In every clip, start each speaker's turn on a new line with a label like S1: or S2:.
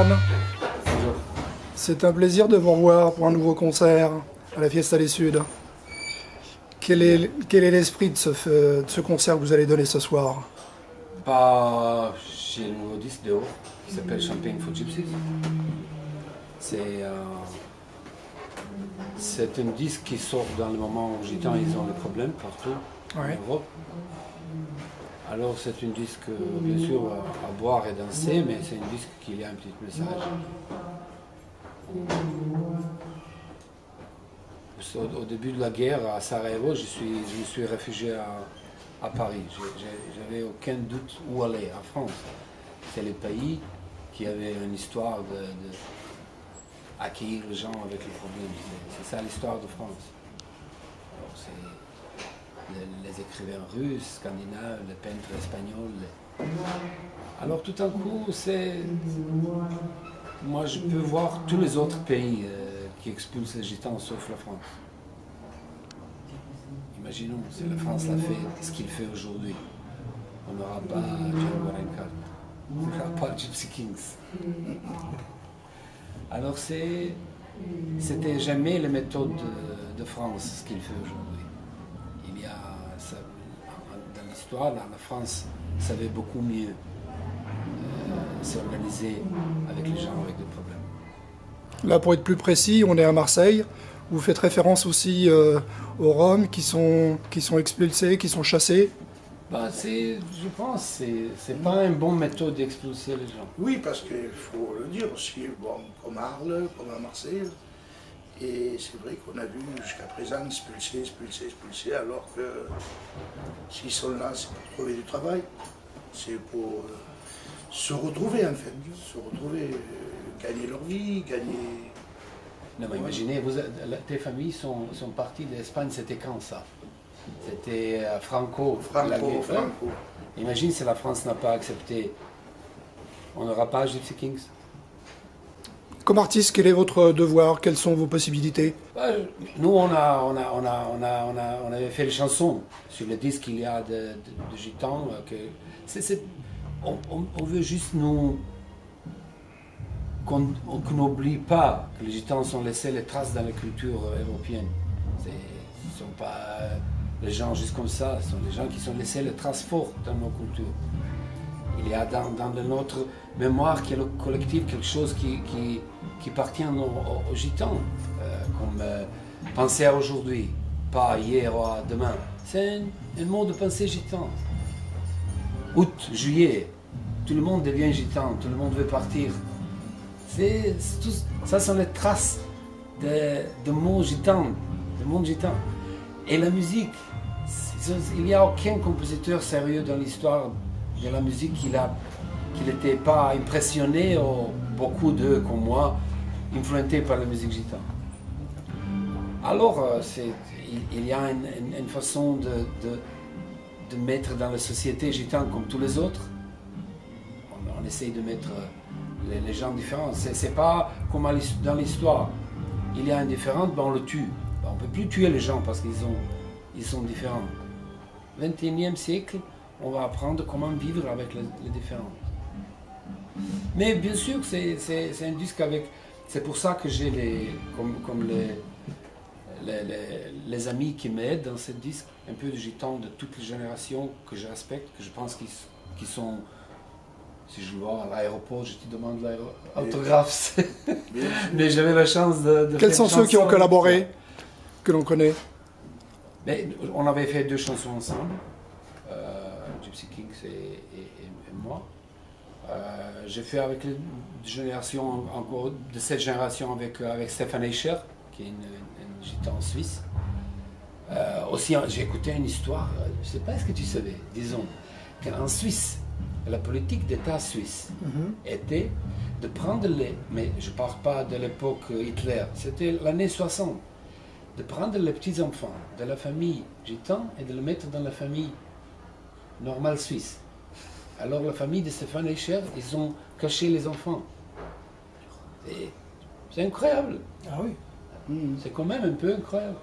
S1: Stéphane.
S2: Bonjour.
S1: C'est un plaisir de vous revoir pour un nouveau concert à la Fiesta des Suds. Quel est l'esprit de ce concert que vous allez donner ce soir?
S2: Bah, j'ai un nouveau disque dehors qui s'appelle Champagne for Gypsies. C'est un disque qui sort dans le moment où Gitans ils ont des problèmes partout en Europe. Alors c'est un disque bien sûr à boire et danser, mais c'est un disque qui a un petit message. Au début de la guerre à Sarajevo, je me suis réfugié à Paris. J'avais aucun doute où aller, en France. C'est le pays qui avait une histoire de accueillir les gens avec les problèmes. C'est ça l'histoire de France. Alors, c'est les écrivains russes, scandinaves, les peintres espagnols. Alors tout d'un coup, moi je peux voir tous les autres pays qui expulsent les gitans sauf la France. Imaginons, si la France l'a fait, ce qu'il fait aujourd'hui, on n'aura pas Django Reinhardt, on n'aura pas Gypsy Kings. Alors c'était jamais la méthode de France ce qu'il fait aujourd'hui. Il y a dans l'histoire, la France savait beaucoup mieux s'organiser avec les gens avec des problèmes.
S1: Là, pour être plus précis, on est à Marseille. Vous faites référence aussi aux Roms qui sont expulsés, qui sont chassés.
S2: Bah, je pense que c'est pas une bonne méthode d'expulser les gens.
S3: Oui, parce qu'il faut le dire aussi, bon, comme à Arles, comme à Marseille. Et c'est vrai qu'on a vu jusqu'à présent expulser, alors que s'ils sont là, c'est pour trouver du travail, c'est pour se retrouver en fait, gagner leur vie, gagner...
S2: Non, mais imaginez, tes familles sont parties d'Espagne, c'était quand ça? C'était Franco. Imagine si la France n'a pas accepté, on n'aura pas Gypsy Kings.
S1: Comme artiste, quel est votre devoir? Quelles sont vos possibilités?
S2: Nous, on avait fait les chansons. Sur le disque, il y a de gitans. On veut juste qu'on n'oublie pas que les gitans ont laissé les traces dans la culture européenne. Ce ne sont pas les gens juste comme ça, ce sont les gens qui ont laissé les traces fortes dans nos cultures. Il y a dans notre mémoire qui est le collectif quelque chose qui appartient aux gitans, comme penser à aujourd'hui, pas hier ou à demain. C'est un mot de pensée gitan. Août, juillet, tout le monde devient gitan, tout le monde veut partir. Ça sont les traces de mots gitans, de monde gitan. Et la musique, il n'y a aucun compositeur sérieux dans l'histoire de la musique qui n'était pas impressionné, ou beaucoup d'eux comme moi, influentés par la musique gitane. Alors, il y a une façon de mettre dans la société gitane comme tous les autres. On essaye de mettre les gens différents. C'est pas comme dans l'histoire. Il y a un différent, ben on le tue. Ben on ne peut plus tuer les gens parce qu'ils sont différents. 21e siècle, on va apprendre comment vivre avec les différents. Mais bien sûr, c'est un disque avec... C'est pour ça que j'ai les amis qui m'aident dans ce disque, un peu de gitans de toutes les générations que je respecte, que je pense qu'ils sont... Si je le vois à l'aéroport, je te demande l'autographe. Mais j'avais la chance de
S1: Quels sont ceux qui ont collaboré, que l'on connaît?
S2: Mais on avait fait 2 chansons ensemble, Gypsy Kings et moi. J'ai fait avec les générations, encore de cette génération, avec Stefan Eicher, qui est une gitan suisse. Aussi, j'ai écouté une histoire, je ne sais pas ce que tu savais, disons, qu'en Suisse, la politique d'État suisse était de prendre mais je ne parle pas de l'époque Hitler, c'était l'année 60, de prendre les petits-enfants de la famille gitane et de les mettre dans la famille normale suisse. Alors la famille de Stefan Eicher, ils ont caché les enfants. C'est incroyable.
S1: Ah oui.
S2: C'est quand même un peu incroyable.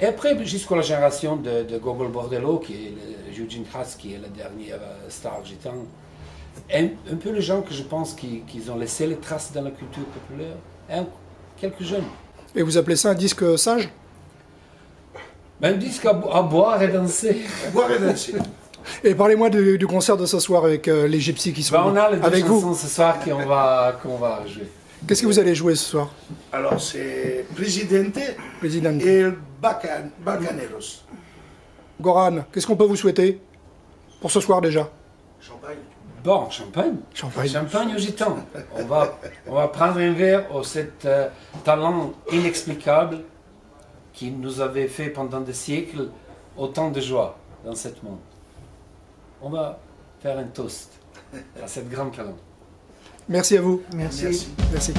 S2: Et après, jusqu'à la génération de Gogol Bordello, qui est Eugene Kratz, qui est la dernière star gitane, un peu les gens que je pense qu'ils ont laissé les traces dans la culture populaire, et quelques jeunes.
S1: Et vous appelez ça un disque sage?
S2: Ben, un disque à boire et danser.
S3: Boire et danser.
S1: Et parlez-moi du concert de ce soir avec les Gypsies qui sont
S2: Ben, on a les deux
S1: avec
S2: chansons
S1: vous.
S2: ce soir qu'on va jouer.
S1: Qu'est-ce que vous allez jouer ce soir?
S3: Alors c'est Presidente
S1: Président.
S3: et Bacaneros.
S1: Goran, qu'est-ce qu'on peut vous souhaiter pour ce soir déjà?
S3: Champagne.
S2: Bon, champagne. Champagne aux gitans. On va prendre un verre au cet talent inexplicable qui nous avait fait pendant des siècles autant de joie dans ce monde. On va faire un toast à cette grande talent.
S1: Merci à vous.
S3: Merci.
S1: Merci.